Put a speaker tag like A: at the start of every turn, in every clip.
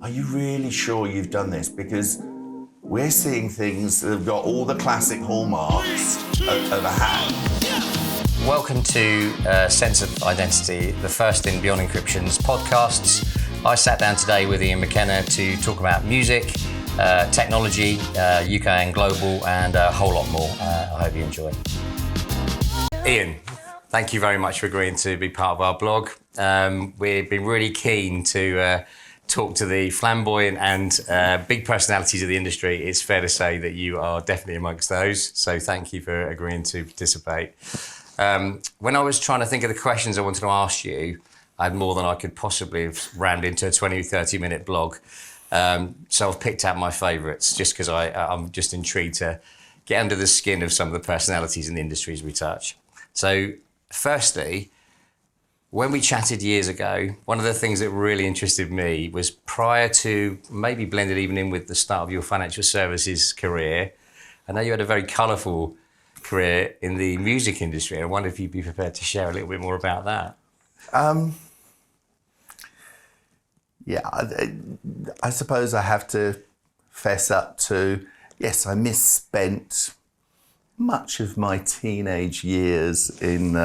A: are you really sure you've done this? Because we're seeing things that have got all the classic hallmarks of a hack.
B: Welcome to Sense of Identity, the first in Beyond Encryption's podcasts. I sat down today with Ian McKenna to talk about music, technology, UK and global, and a whole lot more. I hope you enjoy. Ian, thank you very much for agreeing to be part of our blog. We've been really keen to talk to the flamboyant and big personalities of the industry. It's fair to say that you are definitely amongst those. So thank you for agreeing to participate. When I was trying to think of the questions I wanted to ask you, I had more than I could possibly have rammed into a 20 or 30 minute blog. So I've picked out my favourites just because I'm just intrigued to get under the skin of some of the personalities in the industries we touch. So firstly, when we chatted years ago, one of the things that really interested me was prior to, maybe blended even in with the start of your financial services career, I know you had a very colourful career in the music industry. I wonder if you'd be prepared to share a little bit more about that.
A: I suppose I have to fess up to, yes, I misspent much of my teenage years in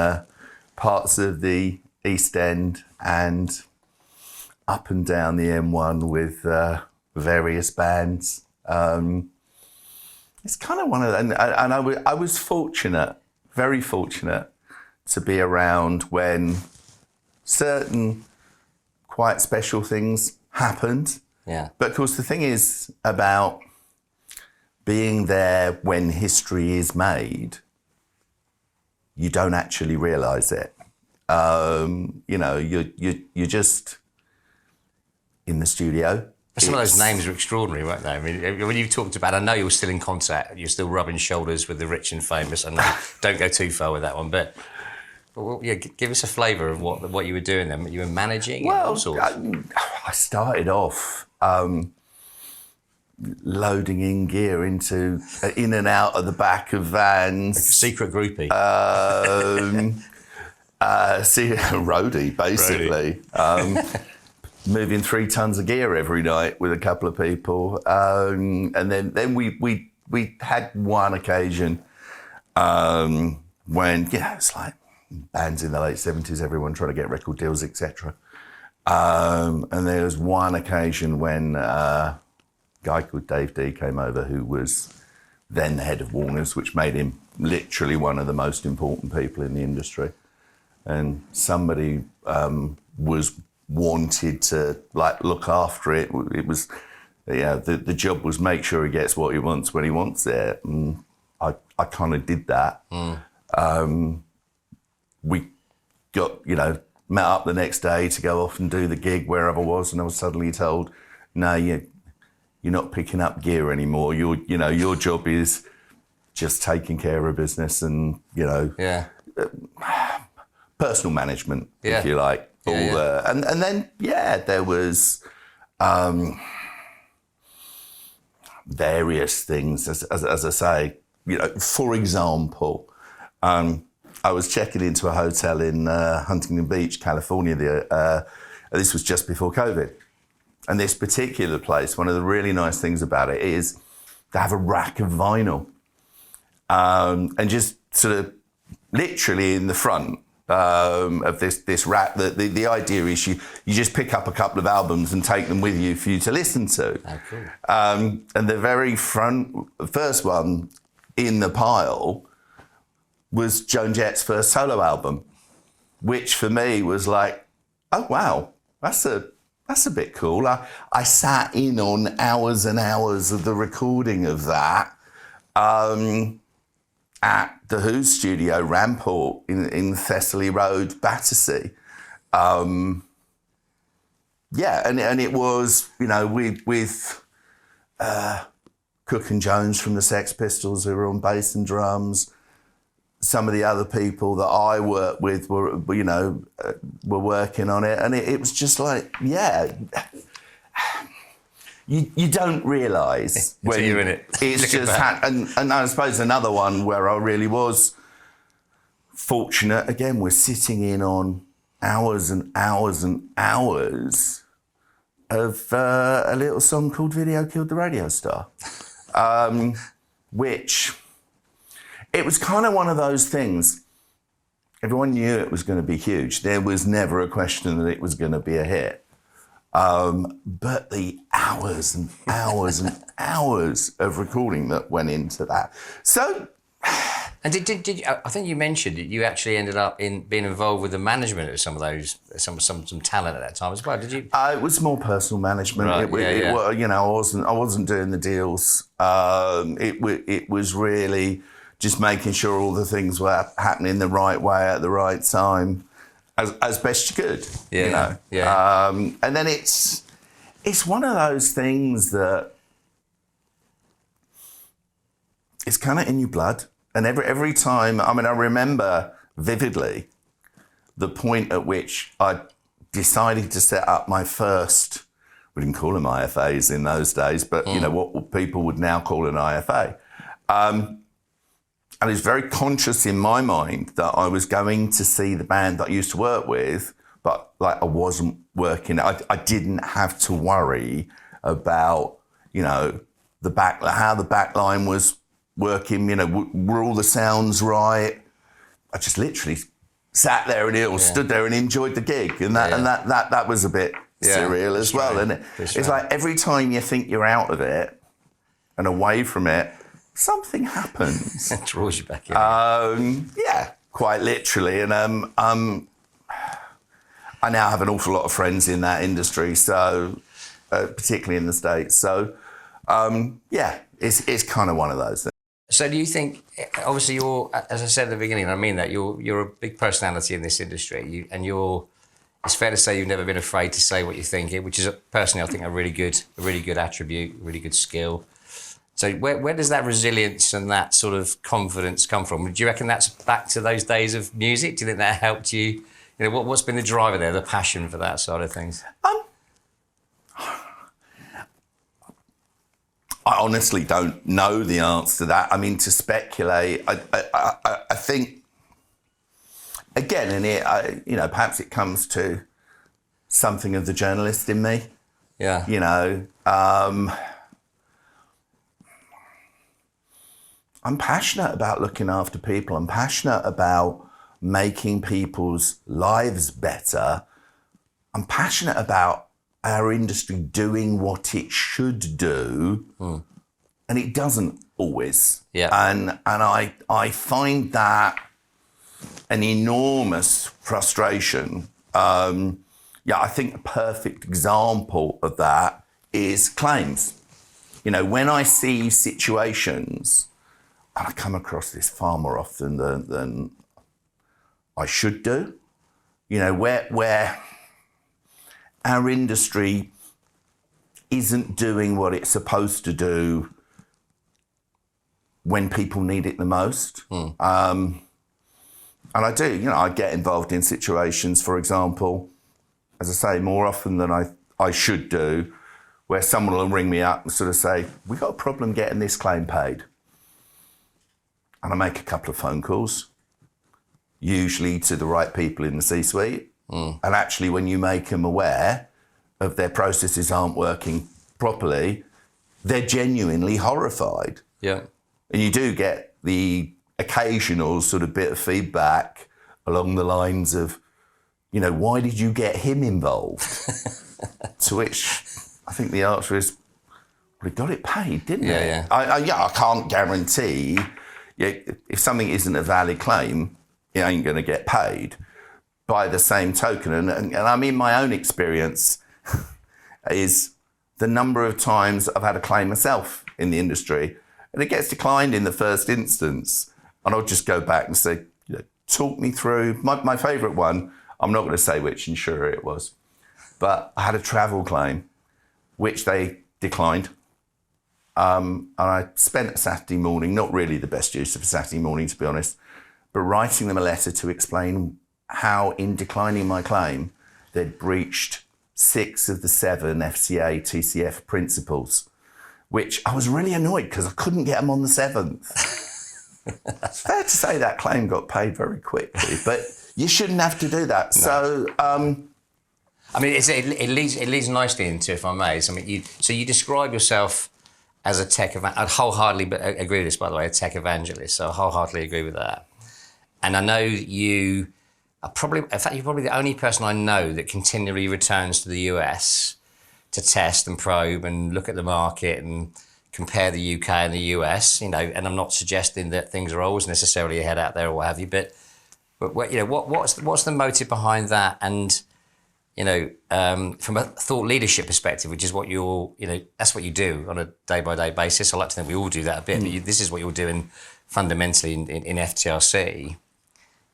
A: parts of the East End and up and down the M1 with various bands. It's kind of one of them, and I was fortunate, very fortunate, to be around when certain quite special things happened.
B: Yeah.
A: But of course, the thing is about being there when history is made, you don't actually realise it. You're just in the studio.
B: Some of those names are extraordinary, weren't they? I mean, when you've talked about, I know you're still in contact, you're still rubbing shoulders with the rich and famous. I know, don't go too far with that one, but yeah, give us a flavour of what you were doing then. You were managing?
A: Well,
B: all sorts.
A: I started off loading in gear in and out of the back of vans.
B: Like a secret groupie.
A: Roadie, basically. Moving 3 tons of gear every night with a couple of people. And then we had one occasion when, it's like bands in the late 70s, everyone trying to get record deals, etc. And there was one occasion when a guy called Dave D came over, who was then the head of Warner's, which made him literally one of the most important people in the industry. And somebody was wanted to look after it. It was, the job was make sure he gets what he wants when he wants it. And I kind of did that. We got, met up the next day to go off and do the gig wherever I was, and I was suddenly told, no, you're not picking up gear anymore. Your job is just taking care of business and, personal management, if you like. And then, there was various things, as I say, for example, I was checking into a hotel in Huntington Beach, California. This was just before COVID. And this particular place, one of the really nice things about it is they have a rack of vinyl. And just sort of literally in the front of this rack, the idea is you just pick up a couple of albums and take them with you for you to listen to.
B: Oh, cool.
A: And the very first one in the pile was Joan Jett's first solo album, which for me was like, oh wow, that's a bit cool. I sat in on hours and hours of the recording of that at the Who studio, Ramport, in Thessaly Road, Battersea. And it was, with Cook and Jones from the Sex Pistols, who were on bass and drums. Some of the other people that I worked with were working on it, and it was just like, you don't realise when
B: you're in it.
A: It's just and I suppose another one where I really was fortunate. Again, we're sitting in on hours and hours and hours of a little song called Video Killed the Radio Star, which it was kind of one of those things. Everyone knew it was going to be huge. There was never a question that it was going to be a hit. But the hours and hours and hours of recording that went into that. So...
B: And did you, I think you mentioned that you actually ended up in being involved with the management of some of those, some talent at that time as well, did you?
A: It was more personal management.
B: Right,
A: You know, I wasn't doing the deals. It was really just making sure all the things were happening the right way at the right time, as best you could.
B: Yeah,
A: you know.
B: yeah.
A: And then it's one of those things that it's kind of in your blood. And every time, I mean, I remember vividly the point at which I decided to set up my first, we didn't call them IFAs in those days, but, you know, what people would now call an IFA. And I was very conscious in my mind that I was going to see the band that I used to work with, but like I wasn't working. I didn't have to worry about, you know, how the back line was working, you know, were all the sounds right? I just literally sat there and stood there and enjoyed the gig, and that was a bit surreal as well. And it's like every time you think you're out of it and away from it, something happens.
B: It draws you back in.
A: Yeah, quite literally. And I now have an awful lot of friends in that industry, so particularly in the States. So it's kind of one of those things.
B: So do you think, obviously you're, as I said at the beginning, and I mean that, you're a big personality in this industry, it's fair to say you've never been afraid to say what you think, which is personally, I think, a really good attribute, really good skill. So where does that resilience and that sort of confidence come from? Do you reckon that's back to those days of music? Do you think that helped you? You know, what's been the driver there, the passion for that side of things?
A: I honestly don't know the answer to that. I mean, to speculate, I think, again, and you know, perhaps it comes to something of the journalist in me.
B: Yeah.
A: You know, I'm passionate about looking after people. I'm passionate about making people's lives better. I'm passionate about our industry doing what it should do, and it doesn't always.
B: Yeah.
A: And I find that an enormous frustration. I think a perfect example of that is claims. You know, when I see situations, and I come across this far more often than I should do, you know, where our industry isn't doing what it's supposed to do when people need it the most. And I do, you know, I get involved in situations, for example, as I say, more often than I should do, where someone will ring me up and sort of say, we got a problem getting this claim paid. And I make a couple of phone calls, usually to the right people in the C-suite. And actually, when you make them aware of their processes aren't working properly, they're genuinely horrified.
B: Yeah.
A: And you do get the occasional sort of bit of feedback along the lines of, you know, why did you get him involved? To which I think the answer is, well, he got it paid, didn't he?
B: Yeah.
A: I can't guarantee if something isn't a valid claim, it ain't going to get paid. By the same token, and I mean my own experience is the number of times I've had a claim myself in the industry, and it gets declined in the first instance, and I'll just go back and say, you know, talk me through. My favourite one, I'm not going to say which insurer it was, but I had a travel claim, which they declined. And I spent a Saturday morning, not really the best use of a Saturday morning, to be honest, but writing them a letter to explain how, in declining my claim, they'd breached 6 of the 7 FCA TCF principles, which I was really annoyed because I couldn't get them on the 7th. It's fair to say that claim got paid very quickly, but you shouldn't have to do that. No. So,
B: I mean, it leads nicely into, if I may. So, I mean, you describe yourself as a tech evangelist. I'd wholeheartedly agree with this, by the way, a tech evangelist. So I wholeheartedly agree with that. And I know you are you're probably the only person I know that continually returns to the US to test and probe and look at the market and compare the UK and the US. And I'm not suggesting that things are always necessarily ahead out there or what have you, but what's the motive behind that? And from a thought leadership perspective, which is what that's what you do on a day-by-day basis. I like to think we all do that a bit, but this is what you're doing fundamentally in FTRC.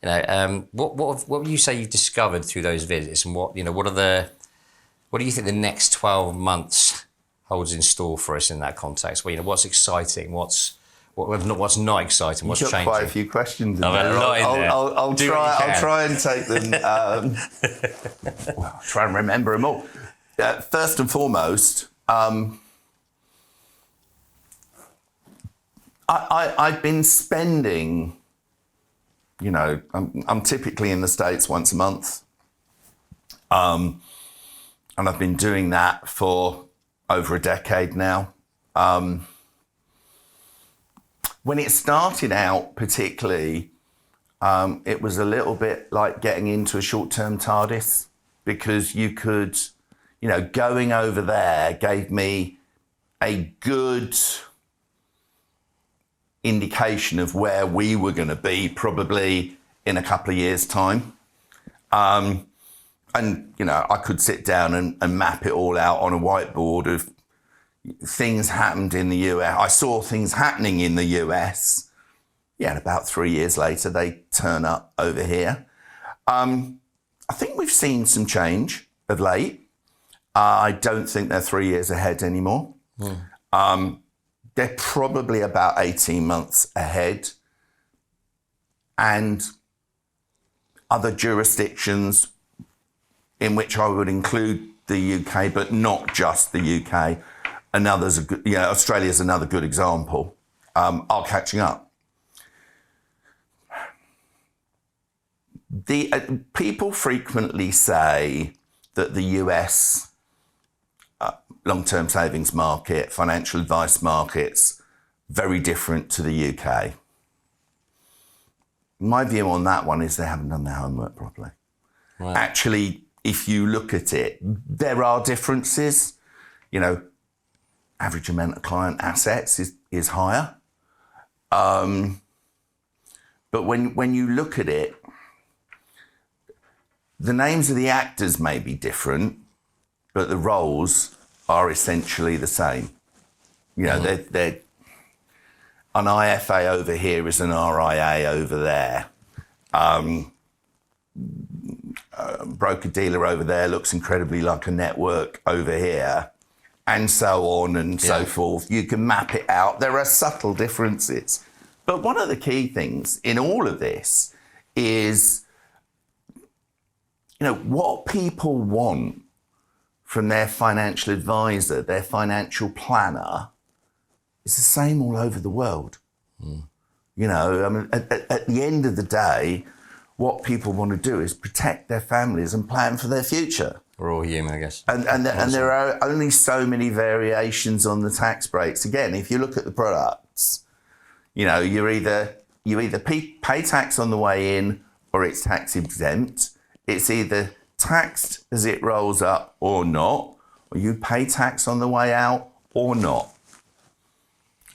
B: What would you say you've discovered through those visits, and what do you think the next 12 months holds in store for us in that context? What's exciting? What's not exciting? What's changing?
A: You've got quite a few questions in there.
B: I'll
A: try and take them. Try and remember them all. First and foremost, I've been spending. I'm typically in the States once a month, and I've been doing that for over a decade now. When it started out, particularly, it was a little bit like getting into a short-term TARDIS, because you could, going over there gave me a good indication of where we were going to be probably in a couple of years' time. And, I could sit down and map it all out on a whiteboard of things happened in the US. I saw things happening in the US. Yeah, and about 3 years later, they turn up over here. I think we've seen some change of late. I don't think they're 3 years ahead anymore. They're probably about 18 months ahead. And other jurisdictions, in which I would include the UK, but not just the UK, Australia's another good example, are catching up. People frequently say that the US long-term savings market, financial advice markets, very different to the UK. My view on that one is they haven't done their homework properly. Right. Actually, if you look at it, there are differences. Average amount of client assets is higher. But when you look at it, the names of the actors may be different, but the roles are essentially the same. They're an IFA over here is an RIA over there. Broker-dealer over there looks incredibly like a network over here, and so on and so forth. You can map it out. There are subtle differences. But one of the key things in all of this is, what people want from their financial advisor, their financial planner, is the same all over the world. At the end of the day, what people want to do is protect their families and plan for their future.
B: We're all human, I guess.
A: And there are only so many variations on the tax breaks. Again, if you look at the products, you either pay tax on the way in or it's tax exempt. It's either taxed as it rolls up or not, or you pay tax on the way out or not.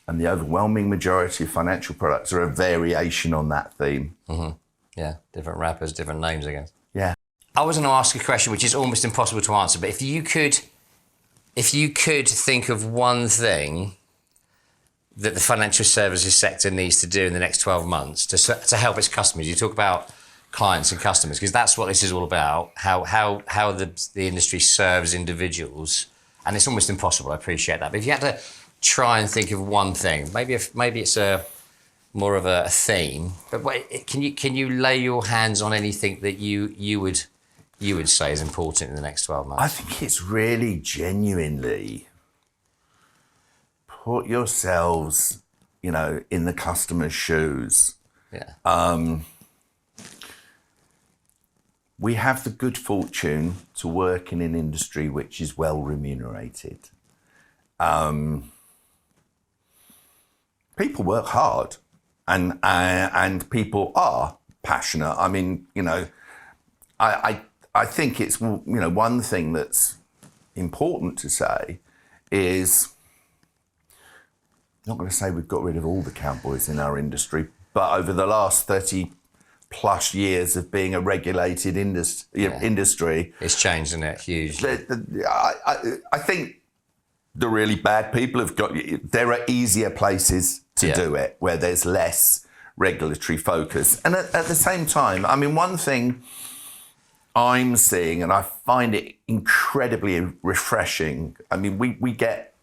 A: And the overwhelming majority of financial products are a variation on that theme.
B: Mm-hmm. Yeah, different wrappers, different names, I guess.
A: Yeah.
B: I was going to ask a question which is almost impossible to answer, but if you could think of one thing that the financial services sector needs to do in the next 12 months to help its customers, you talk about clients and customers, because that's what this is all about, how the industry serves individuals, and it's almost impossible, I appreciate that. But if you had to try and think of one thing, maybe it's more of a theme, but can you lay your hands on anything that you would say is important in the next 12 months?
A: I think it's really genuinely put yourselves, in the customer's shoes.
B: Yeah.
A: we have the good fortune to work in an industry which is well remunerated. People work hard, and people are passionate. I mean, I think it's, one thing that's important to say is, I'm not going to say we've got rid of all the cowboys in our industry, but over the last 30 plus years of being a regulated industry,
B: it's changed, isn't it? Hugely.
A: I think the really bad people there are easier places to do it where there's less regulatory focus. And at the same time, I mean, one thing I'm seeing, and I find it incredibly refreshing. I mean, we get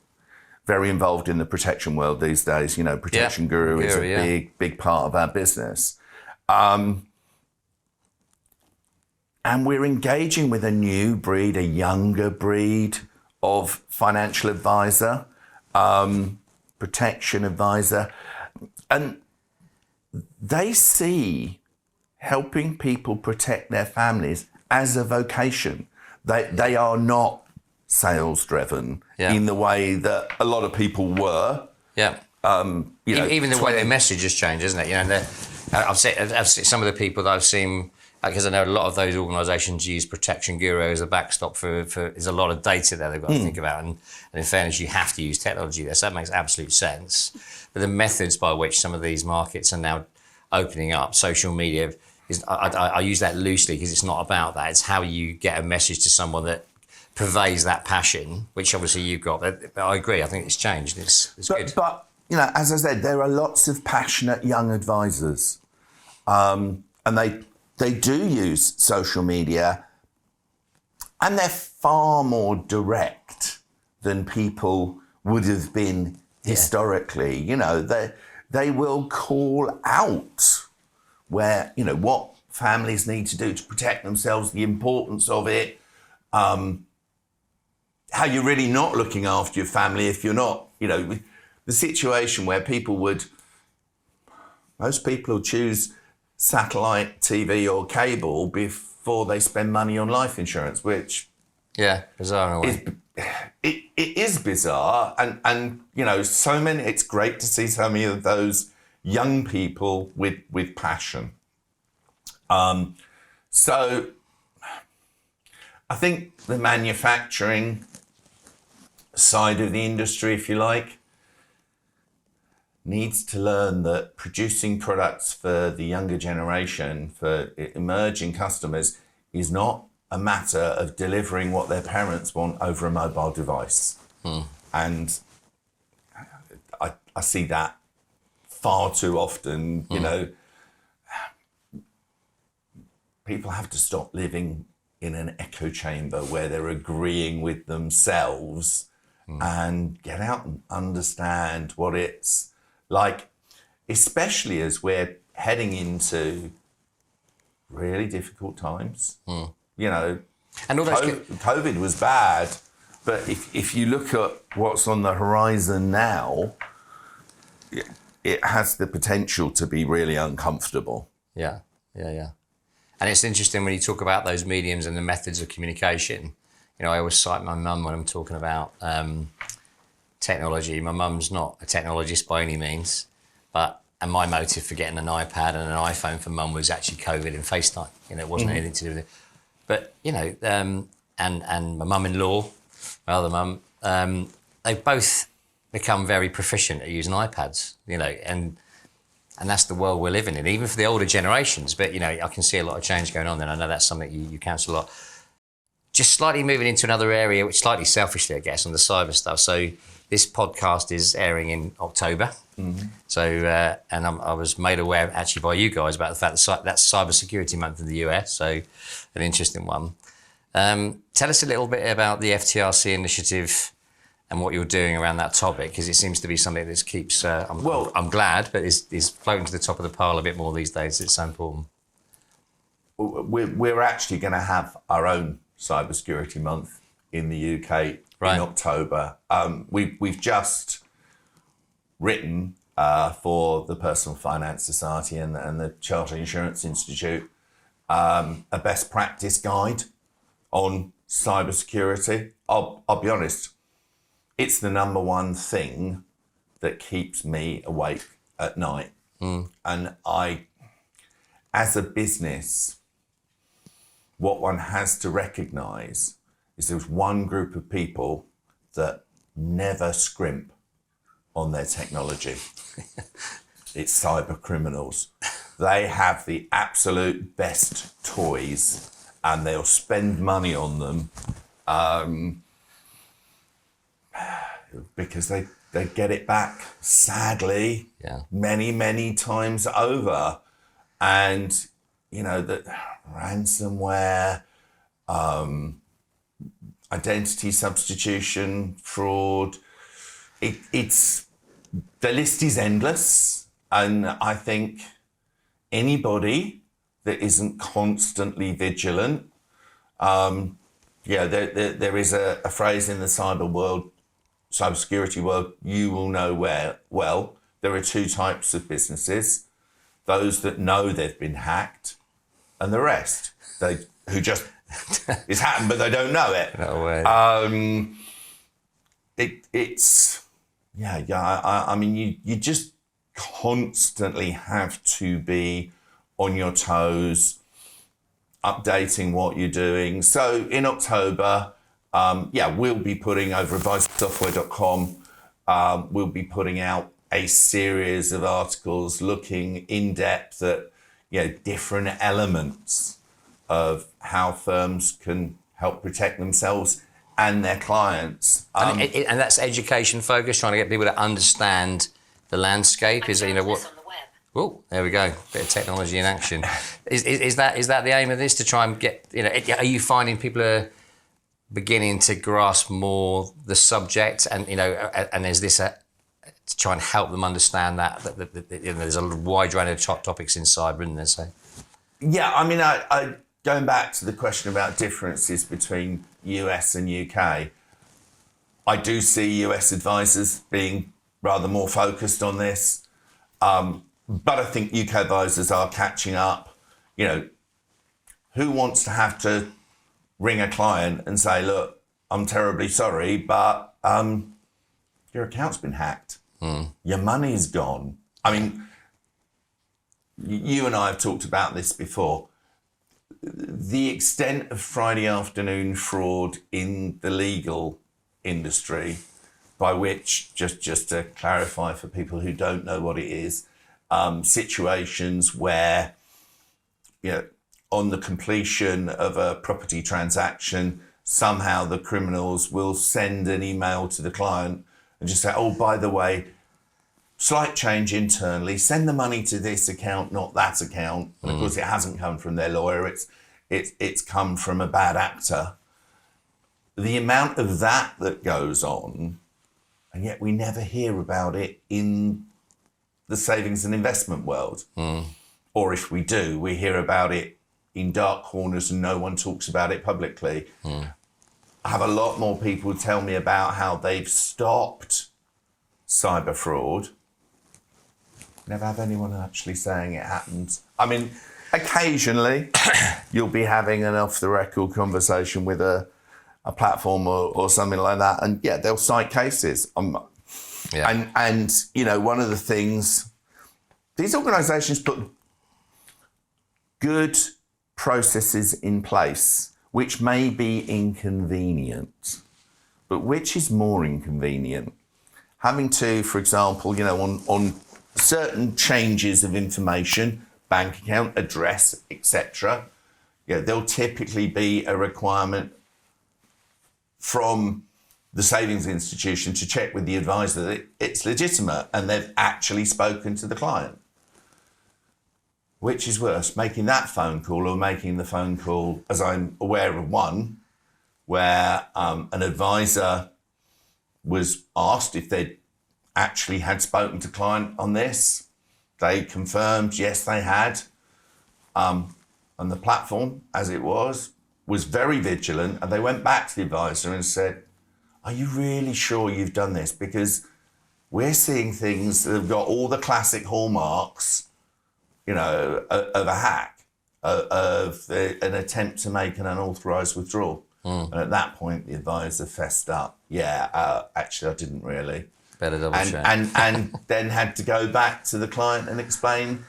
A: very involved in the protection world these days. Protection Guru is a big part of our business. And we're engaging with a new breed, a younger breed of financial advisor, protection advisor. And they see helping people protect their families as a vocation. They are not sales driven in the way that a lot of people were.
B: Yeah. Even the way their message has changed, isn't it? I've seen some of the people that I've seen, because I know a lot of those organisations use Protection Guru as a backstop for there's a lot of data there they've got to think about, and in fairness, you have to use technology there, so that makes absolute sense. But the methods by which some of these markets are now opening up, social media, I use that loosely because it's not about that. It's how you get a message to someone that pervades that passion, which obviously you've got. But I agree. I think it's changed. It's good.
A: But as I said, there are lots of passionate young advisors, and they do use social media, and they're far more direct than people would have been historically. They will call out where, what families need to do to protect themselves, the importance of it, how you're really not looking after your family if you're not, the situation where most people will choose satellite TV or cable before they spend money on life insurance, which
B: bizarre in a way.
A: It is bizarre, and so many. It's great to see so many of those young people with passion. So I think the manufacturing side of the industry, if you like, needs to learn that producing products for the younger generation, for emerging customers, is not a matter of delivering what their parents want over a mobile device. And I see that far too often. People have to stop living in an echo chamber where they're agreeing with themselves and get out and understand what it's like, especially as we're heading into really difficult times. And COVID was bad, but if you look at what's on the horizon now, it has the potential to be really uncomfortable.
B: Yeah. And it's interesting when you talk about those mediums and the methods of communication. I always cite my mum when I'm talking about technology. My mum's not a technologist by any means, and my motive for getting an iPad and an iPhone for mum was actually COVID and FaceTime. It wasn't anything to do with it. But, and my mum-in-law, my other mum, they've both become very proficient at using iPads, and that's the world we're living in, even for the older generations. But, I can see a lot of change going on there. I know that's something you counsel a lot. Just slightly moving into another area, which slightly selfishly, I guess, on the cyber stuff. So this podcast is airing in October. So, and I was made aware actually by you guys about the fact that that's cybersecurity month in the US. So an interesting one. Tell us a little bit about the FTRC initiative and what you're doing around that topic, because it seems to be something that keeps, I'm glad, but is floating to the top of the pile a bit more these days. It's so important.
A: We're actually going to have our own cybersecurity month in the UK in October. We've just written for the Personal Finance Society and the Chartered Insurance Institute a best practice guide on cybersecurity. I'll be honest, it's the number one thing that keeps me awake at night. And as a business, what one has to recognise is there's one group of people that never scrimp on their technology. It's cyber criminals. They have the absolute best toys and they'll spend money on them because they get it back, sadly, many times over. And, you know, that ransomware, identity substitution, fraud, it's the list is endless. And I think anybody that isn't constantly vigilant, there is a phrase in the cybersecurity world, you will know well, there are two types of businesses: those that know they've been hacked, and the rest, who just it's happened but they don't know it.
B: No way.
A: I mean, you just constantly have to be on your toes, updating what you're doing. So in October, we'll be putting over advisorsoftware.com, we'll be putting out a series of articles looking in depth at different elements of how firms can help protect themselves and their clients.
B: And that's education focused, trying to get people to understand the landscape. Is what? Oh, there we go. Bit of technology in action. Is that the aim of this, to try and get? Are you finding people are beginning to grasp more the subject, and and is this to try and help them understand that there's a wide range of topics in cyber, isn't there? So,
A: yeah, I mean, I going back to the question about differences between US and UK, I do see US advisors being rather more focused on this, but I think UK advisors are catching up. Who wants to have to ring a client and say, look, I'm terribly sorry, but your account's been hacked. Your money's gone. I mean, you and I have talked about this before. The extent of Friday afternoon fraud in the legal industry, by which, just to clarify for people who don't know what it is, situations where, on the completion of a property transaction, somehow the criminals will send an email to the client and just say, oh, by the way, slight change internally, send the money to this account, not that account. And of course, it hasn't come from their lawyer, it's come from a bad actor. The amount of that goes on, and yet we never hear about it in the savings and investment world. Or if we do, we hear about it in dark corners and no one talks about it publicly. I have a lot more people tell me about how they've stopped cyber fraud. Never have anyone actually saying it happens. I mean, occasionally you'll be having an off-the-record conversation with a platform or something like that, and they'll cite cases. And one of the things, these organisations put good processes in place, which may be inconvenient, but which is more inconvenient? Having to, for example, on certain changes of information, bank account, address, etc., there'll typically be a requirement from the savings institution to check with the advisor that it's legitimate and they've actually spoken to the client. Which is worse, making that phone call or making the phone call, as I'm aware of one, where an advisor was asked if they'd actually had spoken to client on this. They confirmed, yes, they had. And the platform, as it was very vigilant, and they went back to the advisor and said, are you really sure you've done this? Because we're seeing things that have got all the classic hallmarks, of a hack. an attempt to make an unauthorised withdrawal. And at that point, the advisor fessed up. Yeah, actually, I didn't really.
B: Better double check.
A: And then had to go back to the client and explain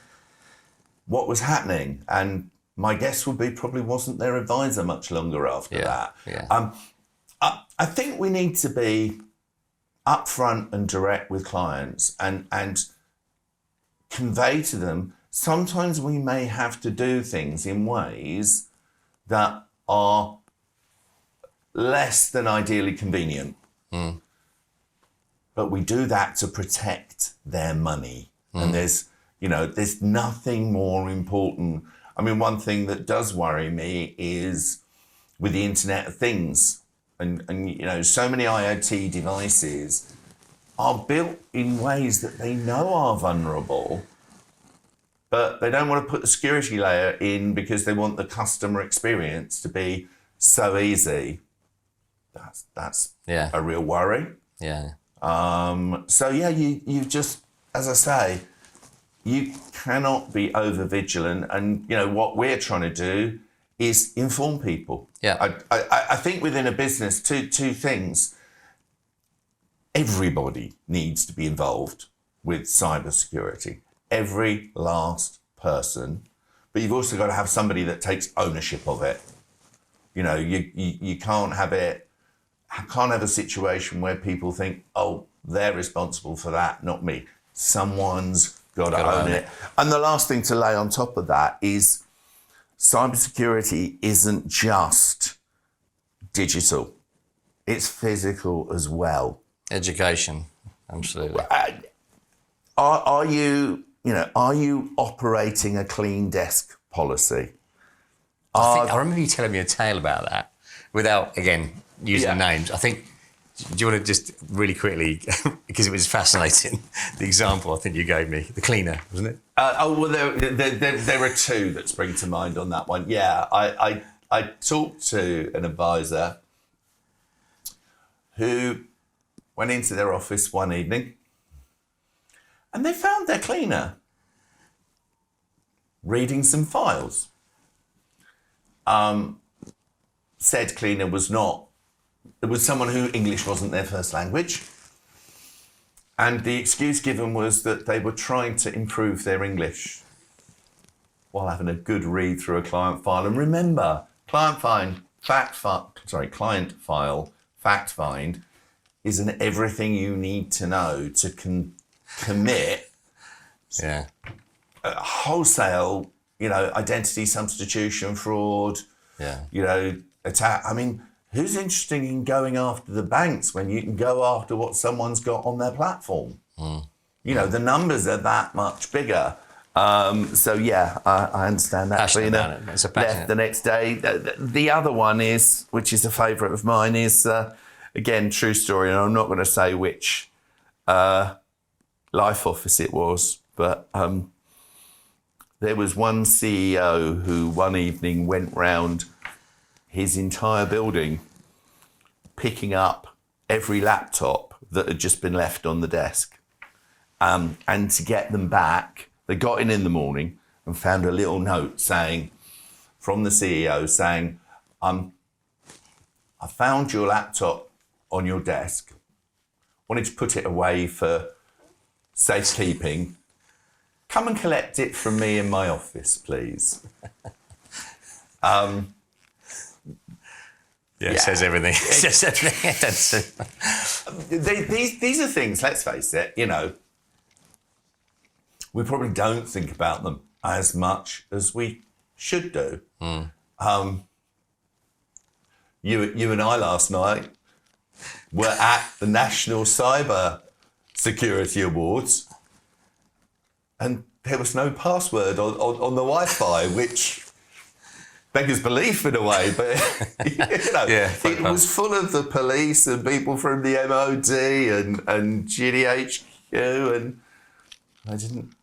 A: what was happening. And my guess would be probably wasn't their advisor much longer after that.
B: Yeah.
A: I think we need to be upfront and direct with clients and convey to them. Sometimes we may have to do things in ways that are less than ideally convenient. But we do that to protect their money. And there's nothing more important. I mean, one thing that does worry me is with the Internet of Things and so many IoT devices are built in ways that they know are vulnerable, but they don't want to put the security layer in because they want the customer experience to be so easy. That's a real worry.
B: Yeah.
A: You just, as I say, you cannot be over vigilant. And, what we're trying to do is inform people.
B: Yeah.
A: I think within a business, two things. Everybody needs to be involved with cybersecurity. Every last person. But you've also got to have somebody that takes ownership of it. You can't have it. I can't have a situation where people think, oh, they're responsible for that, not me. Someone's got to own it. And the last thing to lay on top of that is cybersecurity isn't just digital. It's physical as well.
B: Education, absolutely.
A: Are you operating a clean desk policy?
B: I remember you telling me a tale about that without, again, using names. I think, do you want to just really quickly, because it was fascinating, the example I think you gave me, the cleaner, wasn't it?
A: There are two that spring to mind on that one. Yeah, I talked to an advisor who went into their office one evening and they found their cleaner reading some files. Said cleaner was someone who English wasn't their first language. And the excuse given was that they were trying to improve their English while having a good read through a client file. And remember, client file fact find isn't everything you need to know to commit wholesale, identity substitution, fraud, attack. I mean, who's interested in going after the banks when you can go after what someone's got on their platform? The numbers are that much bigger. I understand that. Cleaner left the next day. The other one is, which is a favourite of mine, is, again, true story, and I'm not going to say which life office it was, but there was one CEO who one evening went round his entire building picking up every laptop that had just been left on the desk. And to get them back, they got in the morning and found a little note from the CEO saying, I found your laptop on your desk, wanted to put it away for safekeeping. Come and collect it from me in my office, please.
B: It says everything. It says
A: everything. These are things, let's face it, we probably don't think about them as much as we should do. You and I last night were at the National Cyber Security Awards, and there was no password on the Wi-Fi, which beggars belief in a way, but it was full of the police and people from the MOD and GDHQ, and I didn't.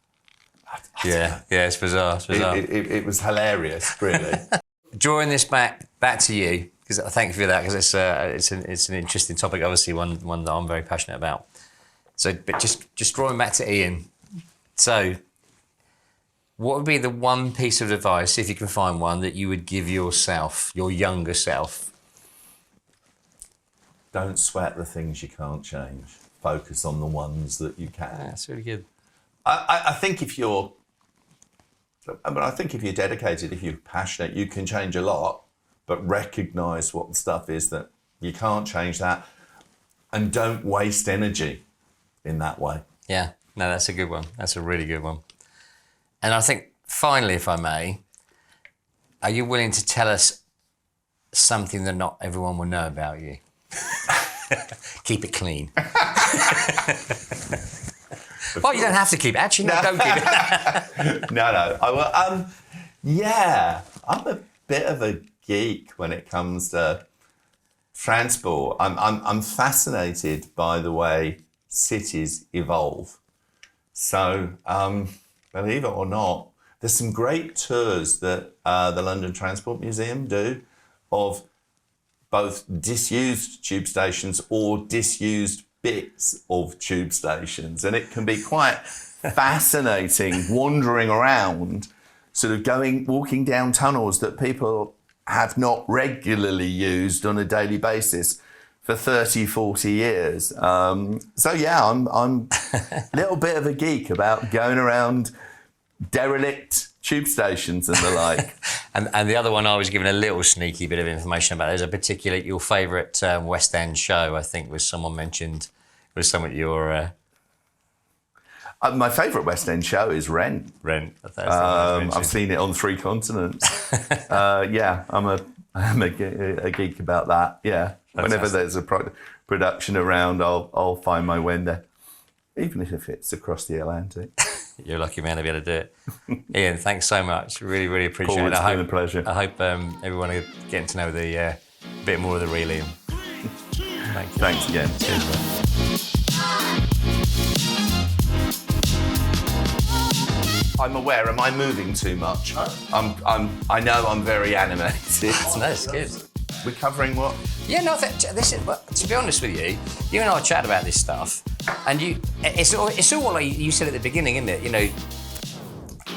B: It's bizarre.
A: It was hilarious, really.
B: Drawing this back to you, because thank you for that, because it's an interesting topic, obviously one that I'm very passionate about. So, but just drawing back to Ian. So, what would be the one piece of advice, if you can find one, that you would give yourself, your younger self?
A: Don't sweat the things you can't change. Focus on the ones that you can.
B: That's really good.
A: I think if you're dedicated, if you're passionate, you can change a lot, but recognise what the stuff is that you can't change that, and don't waste energy in that way.
B: Yeah, no, that's a good one. That's a really good one. And I think, finally, if I may, are you willing to tell us something that not everyone will know about you? Keep it clean. Well, you don't have to keep it. Actually, no, don't keep it.
A: No. I will. Yeah, I'm a bit of a geek when it comes to transport. I'm fascinated by the way cities evolve. So, believe it or not, there's some great tours that the London Transport Museum do of both disused tube stations or disused bits of tube stations, and it can be quite fascinating wandering around, sort of walking down tunnels that people have not regularly used on a daily basis for 30, 40 years. So yeah, I'm a little bit of a geek about going around derelict tube stations and the like.
B: And the other one I was given a little sneaky bit of information about. There's a particular, your favourite West End show, I think, was someone mentioned, was some of your...
A: my favourite West End show is Rent.
B: Rent.
A: I've seen it on 3 continents. Yeah, I'm a geek about that. Yeah, fantastic. Whenever there's a production around, I'll find my way there, even if it's across the Atlantic.
B: You're a lucky man to be able to do it. Ian, thanks so much. Really, really appreciate it.
A: It's been a pleasure.
B: I hope everyone is getting to know the bit more of the real Ian.
A: Thanks again.
B: Cheers, man.
A: I'm aware. Am I moving too much? I know I'm very animated.
B: No, it's good.
A: We're covering what?
B: Yeah, no. This is. Well, to be honest with you, you and I chat about this stuff, and it's all like you said at the beginning, isn't it? You know,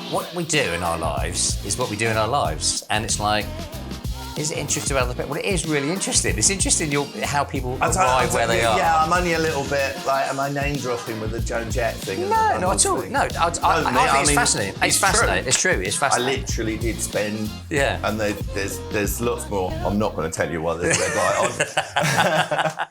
B: what we do in our lives is what we do in our lives, and it's like, is it interesting about other people? Well, it is really interesting. It's interesting how people arrive where they are.
A: Yeah, I'm only a little bit like, am I name dropping with the Joan Jett thing?
B: No, not at all. No, I think it's fascinating. It's fascinating. It's true. It's fascinating.
A: I literally did spend.
B: Yeah.
A: And there's lots more. I'm not going to tell you why there's a red light on.